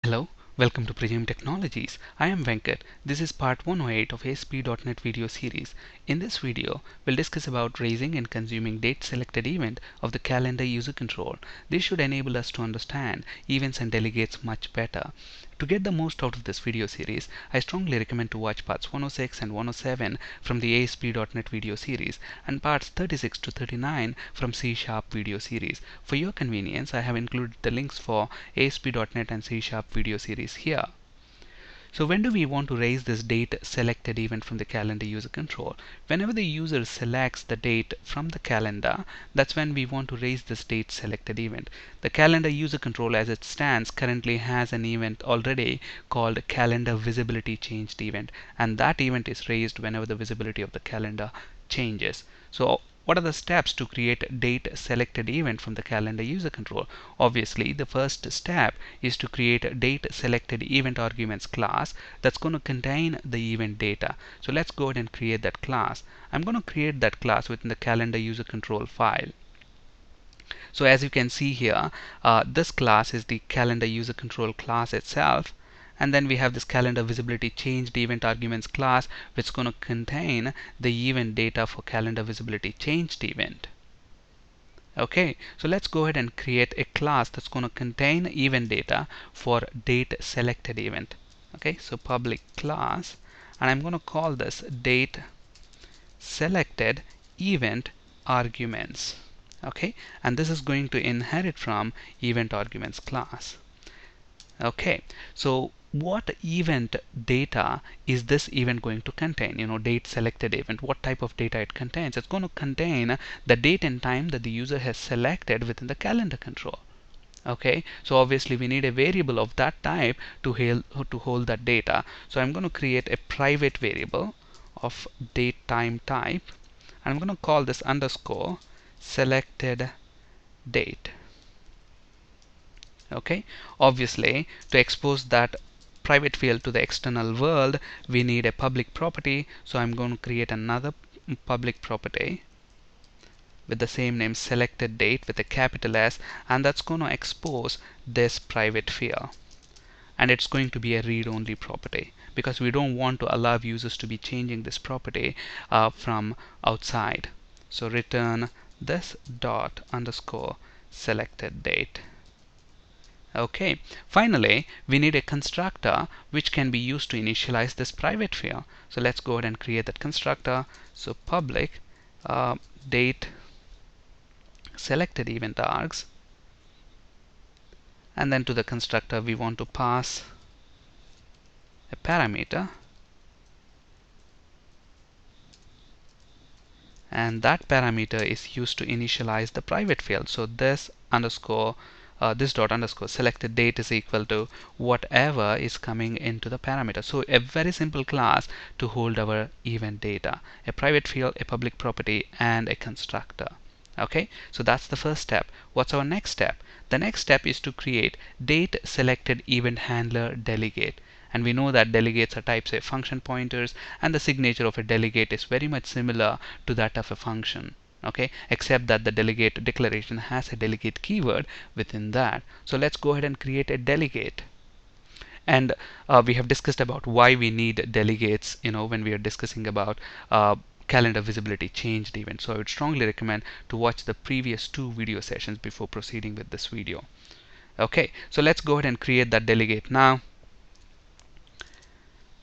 Hello, welcome to Prajim Technologies. I am Venkat. This is part 108 of ASP.NET video series. In this video, we'll discuss about raising and consuming date selected event of the calendar user control. This should enable us to understand events and delegates much better. To get the most out of this video series, I strongly recommend to watch parts 106 and 107 from the ASP.NET video series and parts 36 to 39 from C# video series. For your convenience, I have included the links for ASP.NET and C# video series here. So when do we want to raise this date selected event from the calendar user control? Whenever the user selects the date from the calendar, that's when we want to raise this date selected event. The calendar user control as it stands currently has an event already called calendar visibility changed event, and that event is raised whenever the visibility of the calendar changes. So what are the steps to create date selected event from the calendar user control? Obviously, the first step is to create a date selected event arguments class that's going to contain the event data. So let's go ahead and create that class. I'm going to create that class within the calendar user control file. So as you can see here, this class is the calendar user control class itself. And then we have this calendar visibility changed event arguments class, which is going to contain the event data for calendar visibility changed event. Okay, so let's go ahead and create a class that's going to contain event data for date selected event. Okay, so public class, and I'm going to call this date selected event arguments. Okay, and this is going to inherit from event arguments class. Okay, so what event data is this event going to contain? Date selected event, what type of data it contains? It's going to contain the date and time that the user has selected within the calendar control. Okay, so obviously we need a variable of that type to hold that data. So I'm going to create a private variable of DateTime type, and I'm going to call this underscore selected date. Okay, obviously to expose that private field to the external world, we need a public property. So I'm going to create another public property with the same name, selected date, with a capital S, and that's going to expose this private field. And it's going to be a read-only property because we don't want to allow users to be changing this property from outside. So return this dot underscore selected date. Okay, finally we need a constructor which can be used to initialize this private field. So let's go ahead and create that constructor. So public date selected EventArgs, and then to the constructor we want to pass a parameter, and that parameter is used to initialize the private field. So this dot underscore selected date is equal to whatever is coming into the parameter. So a very simple class to hold our event data: a private field, a public property, and a constructor. Okay, so that's the first step. What's our next step? The next step is to create date selected event handler delegate. And we know that delegates are types of function pointers, and the signature of a delegate is very much similar to that of a function. Okay, except that the delegate declaration has a delegate keyword within that. So let's go ahead and create a delegate. And we have discussed about why we need delegates, when we are discussing about calendar visibility changed event. So I would strongly recommend to watch the previous 2 video sessions before proceeding with this video. Okay, so let's go ahead and create that delegate now.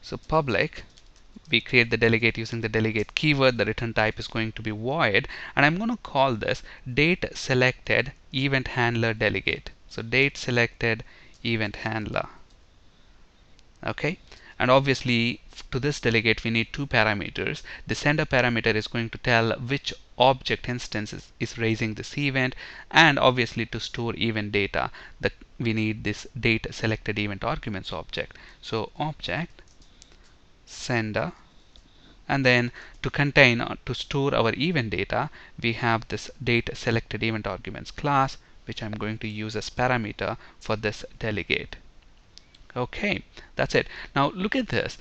So public, we create the delegate using the delegate keyword. The return type is going to be void, and I'm going to call this date selected event handler delegate. So date selected event handler. Okay, and obviously to this delegate we need 2 parameters. The sender parameter is going to tell which object instance is raising this event, and obviously to store event data we need this date selected event arguments object. So object sender, and then to store our event data we have this date selected event arguments class, which I'm going to use as parameter for this delegate. Okay, that's it. Now look at this.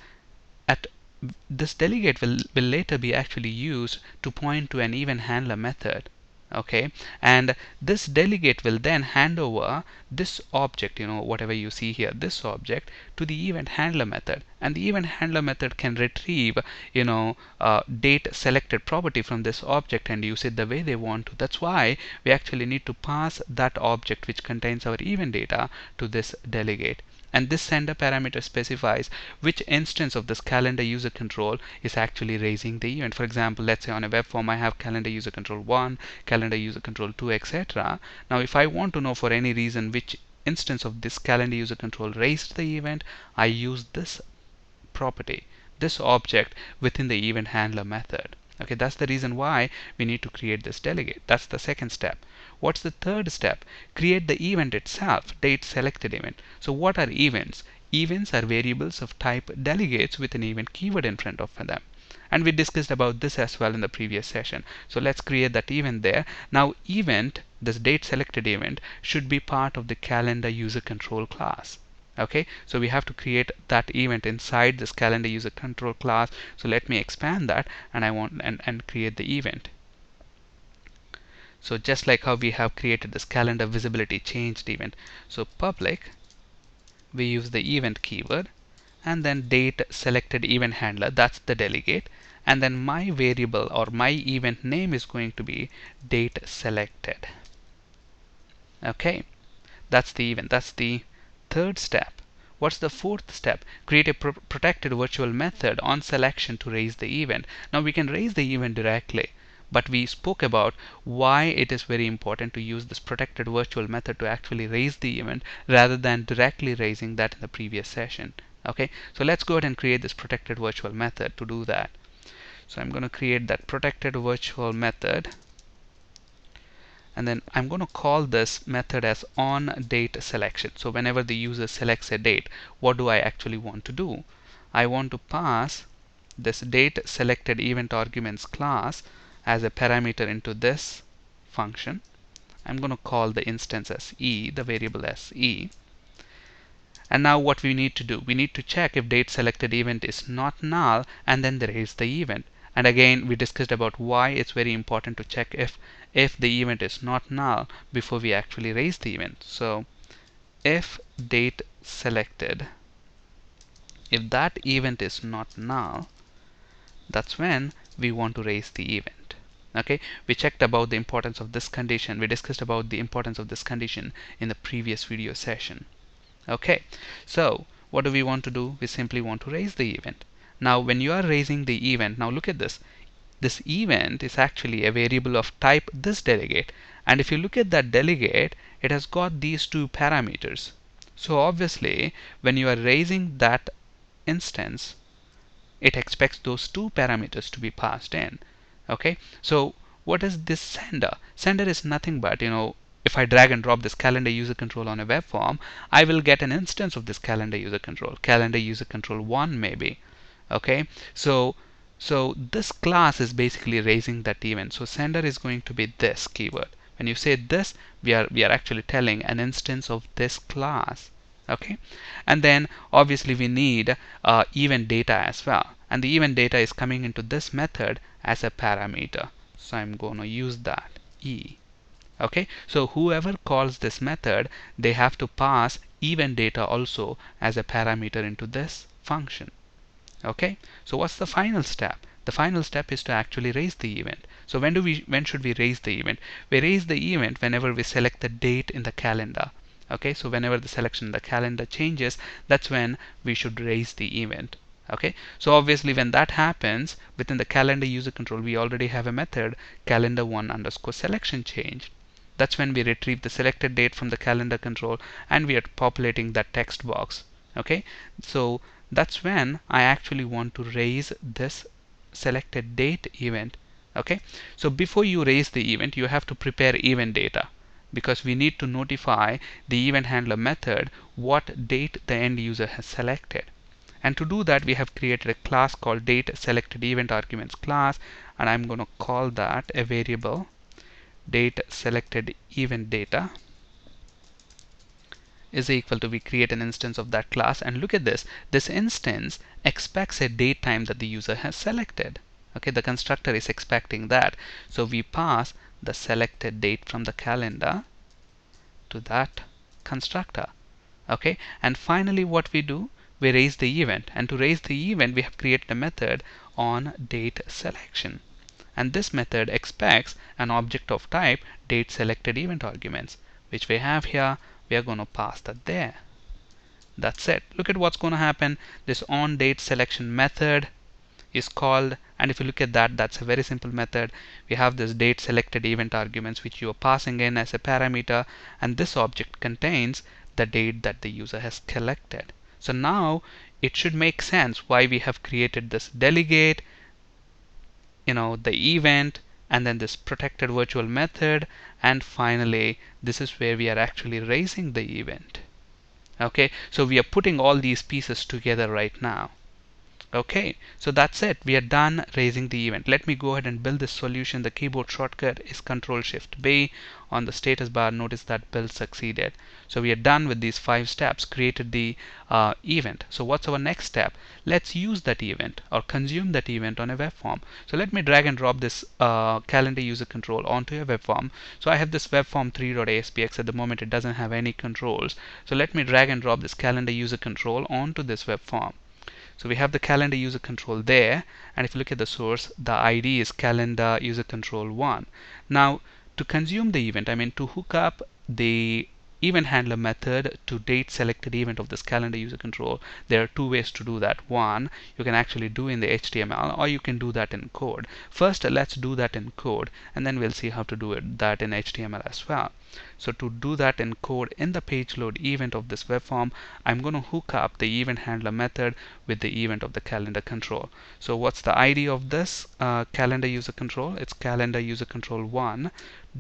This delegate will later be actually used to point to an event handler method. Okay, and this delegate will then hand over this object, whatever you see here, this object to the event handler method, and the event handler method can retrieve date selected property from this object and use it the way they want to. That's why we actually need to pass that object which contains our event data to this delegate. And this sender parameter specifies which instance of this calendar user control is actually raising the event. For example, let's say on a web form I have calendar user control 1, calendar user control 2, etc. Now if I want to know for any reason which instance of this calendar user control raised the event, I use this property, this object within the event handler method. Okay, that's the reason why we need to create this delegate. That's the second step. What's the third step? Create the event itself, date selected event. So what are events? Events are variables of type delegates with an event keyword in front of them. And we discussed about this as well in the previous session. So let's create that event there. Now event, this date selected event, should be part of the calendar user control class. Okay, so we have to create that event inside this calendar user control class. So let me expand that, and I want and create the event. So just like how we have created this calendar visibility changed event, so public, we use the event keyword, and then date selected event handler, that's the delegate, and then my variable or my event name is going to be date selected. Okay, that's the event. That's the third step. What's the fourth step? Create a protected virtual method on selection to raise the event. Now we can raise the event directly, but we spoke about why it is very important to use this protected virtual method to actually raise the event rather than directly raising that in the previous session. Okay, so let's go ahead and create this protected virtual method to do that. So I'm going to create that protected virtual method, and then I'm going to call this method as onDateSelection. So whenever the user selects a date, what do I actually want to do? I want to pass this DateSelectedEventArgs class as a parameter into this function. I'm going to call the instance as e, the variable as e. And now what we need to do, we need to check if DateSelectedEvent is not null, and then raise the event. And again, we discussed about why it's very important to check if the event is not null before we actually raise the event. So if DateSelected, if that event is not null, that's when we want to raise the event. Okay, we checked about the importance of this condition. We discussed about the importance of this condition in the previous video session. Okay, so what do we want to do? We simply want to raise the event. Now when you are raising the event, now look at this. This event is actually a variable of type this delegate, and if you look at that delegate, it has got these two parameters. So obviously when you are raising that instance, it expects those two parameters to be passed in. Okay, so what is this sender? Sender is nothing but, if I drag and drop this calendar user control on a web form, I will get an instance of this calendar user control 1 maybe. Okay, so this class is basically raising that event. So sender is going to be this keyword. When you say this, we are actually telling an instance of this class. Okay, and then obviously we need event data as well, and the event data is coming into this method as a parameter. So I'm going to use that e. Okay, so whoever calls this method, they have to pass event data also as a parameter into this function. Okay, so what's the final step? The final step is to actually raise the event. So when should we raise the event? We raise the event whenever we select the date in the calendar. Okay, so whenever the selection in the calendar changes, that's when we should raise the event. Okay, so obviously when that happens within the calendar user control, we already have a method calendar1_selection_changed. That's when we retrieve the selected date from the calendar control, and we are populating that text box. Okay, so that's when I actually want to raise this selected date event. Okay, so before you raise the event, you have to prepare event data, because we need to notify the event handler method what date the end user has selected. And to do that, we have created a class called DateSelectedEventArgs class, and I'm going to call that a variable DateSelectedEventData is equal to, we create an instance of that class, and look at this. This instance expects a date time that the user has selected. Okay, the constructor is expecting that. So we pass the selected date from the calendar to that constructor. Okay, and finally what we do, we raise the event, and to raise the event we have created a method on date selection, and this method expects an object of type DateSelectedEventArgs, which we have here. We are going to pass that there. That's it. Look at what's going to happen. This onDateSelection method is called, and if you look at that, that's a very simple method. We have this DateSelectedEventArgs which you are passing in as a parameter, and this object contains the date that the user has collected. So now it should make sense why we have created this delegate, the event, and then this protected virtual method, and finally this is where we are actually raising the event. Okay, so we are putting all these pieces together right now. Okay, so that's it. We are done raising the event. Let me go ahead and build this solution. The keyboard shortcut is Ctrl+Shift+B. On the status bar, notice that build succeeded. So we are done with these 5 steps, created the event. So what's our next step? Let's use that event or consume that event on a web form. So let me drag and drop this CalendarUserControl onto a web form. So I have this web form 3.aspx. At the moment it doesn't have any controls. So let me drag and drop this CalendarUserControl onto this web form. So we have the CalendarUserControl there, and if you look at the source, the ID is CalendarUserControl1. Now, to consume the event, to hook up the event handler method to DateSelectedEvent of this CalendarUserControl, there are 2 ways to do that. One, you can actually do in the HTML, or you can do that in code. First, let's do that in code, and then we'll see how to do that in HTML as well. So to do that in code, in the page load event of this web form, I'm going to hook up the event handler method with the event of the calendar control. So what's the ID of this CalendarUserControl? It's CalendarUserControl1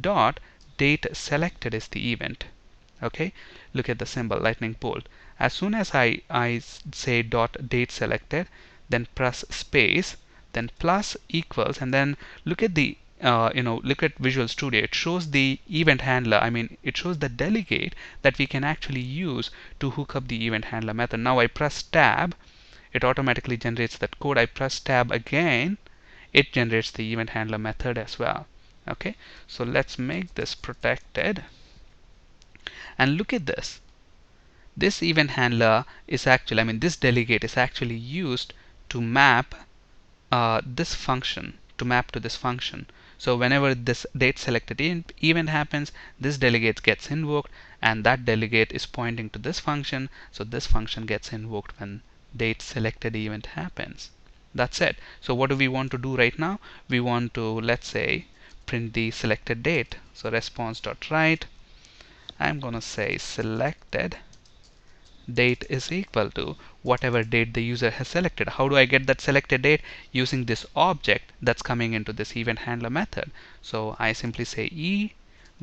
dot DateSelected is the event. Okay, look at the symbol lightning bolt. As soon as I say dot DateSelected, then press space, then plus equals, and then look at the look at Visual Studio. It shows the event handler. It shows the delegate that we can actually use to hook up the event handler method. Now I press tab, it automatically generates that code. I press tab again, it generates the event handler method as well. Okay, so let's make this protected, and look at this. This event handler is actually, this delegate is actually used to map this function, to map to this function. So whenever this DateSelected event happens, this delegate gets invoked, and that delegate is pointing to this function. So this function gets invoked when DateSelectedEvent happens. That's it. So what do we want to do right now? We want to, let's say, print the selected date. So response.write, I'm going to say selected date is equal to whatever date the user has selected. How do I get that selected date? Using this object that's coming into this event handler method. So I simply say e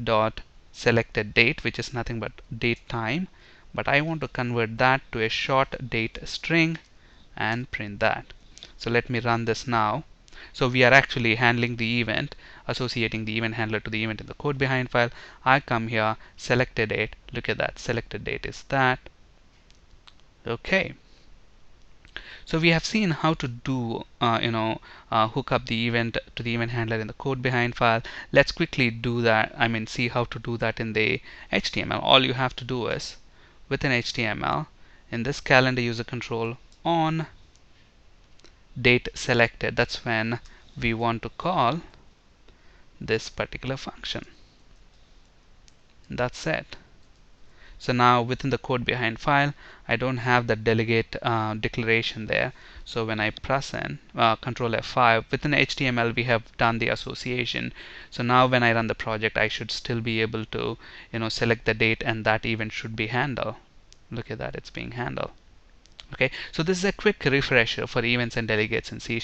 dot selected date, which is nothing but DateTime, but I want to convert that to a short date string and print that. So let me run this now. So we are actually handling the event, associating the event handler to the event in the code behind file. I come here, selected date, look at that, selected date is that. Okay, so we have seen how to do hook up the event to the event handler in the code behind file. Let's quickly do that. See how to do that in the HTML. All you have to do is within HTML, in this CalendarUserControl on DateSelected, that's when we want to call this particular function. That's it. So now within the code behind file, I don't have the delegate declaration there. So when I press in Control F5, within HTML we have done the association. So now when I run the project, I should still be able to select the date, and that event should be handled. Look at that, it's being handled. Okay, so this is a quick refresher for events and delegates in C#.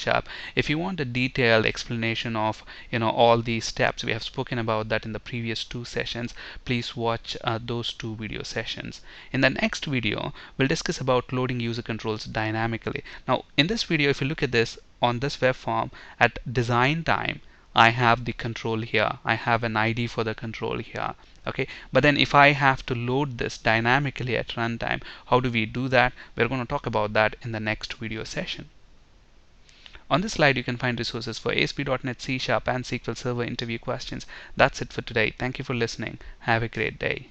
If you want a detailed explanation of all these steps, we have spoken about that in the previous 2 sessions. Please watch those 2 video sessions. In the next video, we'll discuss about loading user controls dynamically. Now, in this video, if you look at this on this web form at design time, I have the control here. I have an ID for the control here. Okay, but then if I have to load this dynamically at runtime, how do we do that? We're going to talk about that in the next video session. On this slide, you can find resources for ASP.NET C# and SQL Server interview questions. That's it for today. Thank you for listening. Have a great day.